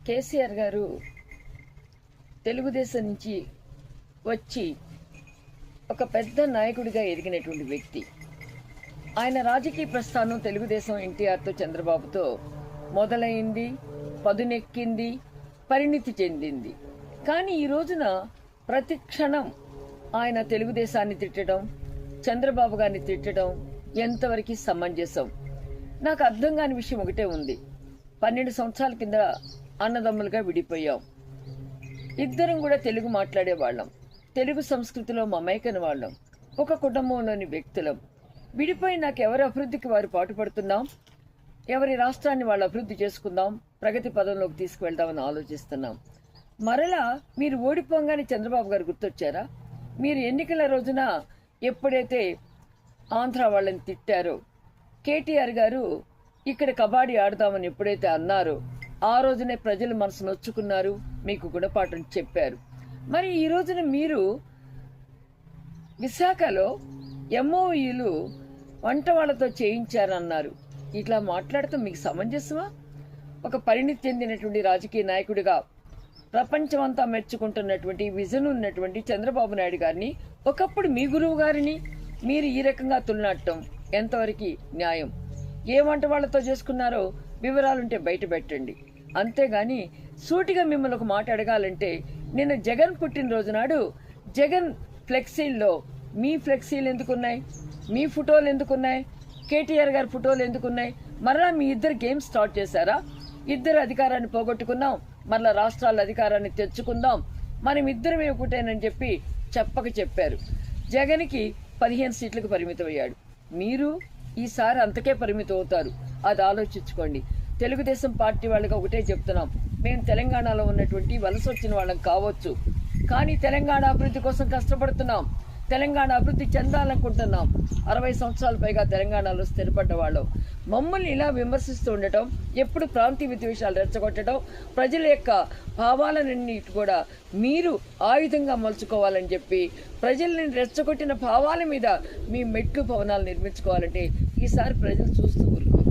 కేసీఆర్ గారు తెలుగుదేశం నుంచి వచ్చి ఒక పెద్ద నాయకుడిగా ఎదిగినటువంటి వ్యక్తి. ఆయన రాజకీయ ప్రస్థానం తెలుగుదేశం ఎన్టీఆర్తో చంద్రబాబుతో మొదలైంది, పదునెక్కింది, పరిణితి చెందింది. కానీ ఈ రోజున ప్రతి క్షణం ఆయన తెలుగుదేశాన్ని తిట్టడం, చంద్రబాబు గారిని తిట్టడం ఎంతవరకు సమంజసం? నాకు అర్థం కాని విషయం ఒకటే ఉంది. 12 సంవత్సరాల కింద అన్నదమ్ములుగా విడిపోయాం. ఇద్దరం కూడా తెలుగు మాట్లాడేవాళ్ళం, తెలుగు సంస్కృతిలో మమైకని వాళ్ళం, ఒక కుటుంబంలోని వ్యక్తులం. విడిపోయి నాకు ఎవరి అభివృద్ధికి వారు పాటుపడుతున్నాం, ఎవరి రాష్ట్రాన్ని వాళ్ళు అభివృద్ధి చేసుకుందాం, ప్రగతి పదంలోకి తీసుకువెళ్దామని ఆలోచిస్తున్నాం. మరలా మీరు ఓడిపోగానే చంద్రబాబు గారు గుర్తొచ్చారా? మీరు ఎన్నికల రోజున ఎప్పుడైతే ఆంధ్ర వాళ్ళని తిట్టారో, కేటీఆర్ గారు ఇక్కడ కబడ్డీ ఆడదామని ఎప్పుడైతే అన్నారో ఆ రోజునే ప్రజలు మనసు నొచ్చుకున్నారు, మీకు గుణపాఠం చెప్పారు. మరి ఈ రోజున మీరు విశాఖలో ఎంఓయూలు వంట వాళ్ళతో చేయించారన్నారు. ఇట్లా మాట్లాడటం మీకు సమంజసమా? ఒక పరిణితి చెందినటువంటి రాజకీయ నాయకుడిగా ప్రపంచమంతా మెచ్చుకుంటున్నటువంటి విజన్ ఉన్నటువంటి చంద్రబాబు నాయుడు గారిని, ఒకప్పుడు మీ గురువు గారిని మీరు ఈ రకంగా తులనాడటం ఎంతవరకు న్యాయం? ఏ వంట వాళ్ళతో చేసుకున్నారో వివరాలుంటే బయట పెట్టండి. అంతేగాని సూటిగా మిమ్మల్ని ఒక మాట అడగాలంటే, నిన్న జగన్ పుట్టినరోజు నాడు జగన్ ఫ్లెక్సీల్లో మీ ఫ్లెక్సీలు ఎందుకున్నాయి? మీ ఫోటోలు ఎందుకున్నాయి? కేటీఆర్ గారి ఫోటోలు ఎందుకున్నాయి? మరలా మీ ఇద్దరు గేమ్ స్టార్ట్ చేశారా? ఇద్దరు అధికారాన్ని పోగొట్టుకున్నాం, మరలా రాష్ట్రాల అధికారాన్ని తెచ్చుకుందాం, మనం ఇద్దరమే ఒకటేనని చెప్పి చెప్పారు. జగన్కి 15 సీట్లకు పరిమితమయ్యాడు. మీరు ఈసారి అంతకే పరిమితం అవుతారు. అది ఆలోచించుకోండి. తెలుగుదేశం పార్టీ వాళ్ళకి ఒకటే చెప్తున్నాం, మేము తెలంగాణలో ఉన్నటువంటి వలస వచ్చిన వాళ్ళం కావచ్చు, కానీ తెలంగాణ అభివృద్ధి కోసం కష్టపడుతున్నాం, తెలంగాణ అభివృద్ధి చెందాలనుకుంటున్నాం. 60 సంవత్సరాల పైగా తెలంగాణలో స్థిరపడ్డ వాళ్ళం. మమ్మల్ని ఇలా విమర్శిస్తూ ఉండటం, ఎప్పుడు ప్రాంతీయ విద్వేషాలు రెచ్చగొట్టడం, ప్రజల యొక్క భావాలన్నిటి కూడా మీరు ఆయుధంగా మలుచుకోవాలని చెప్పి ప్రజల్ని రెచ్చగొట్టిన భావాల మీద మీ మెట్లు భవనాలు నిర్మించుకోవాలంటే ఈసారి ప్రజలు చూస్తూ ఊరుకోరు.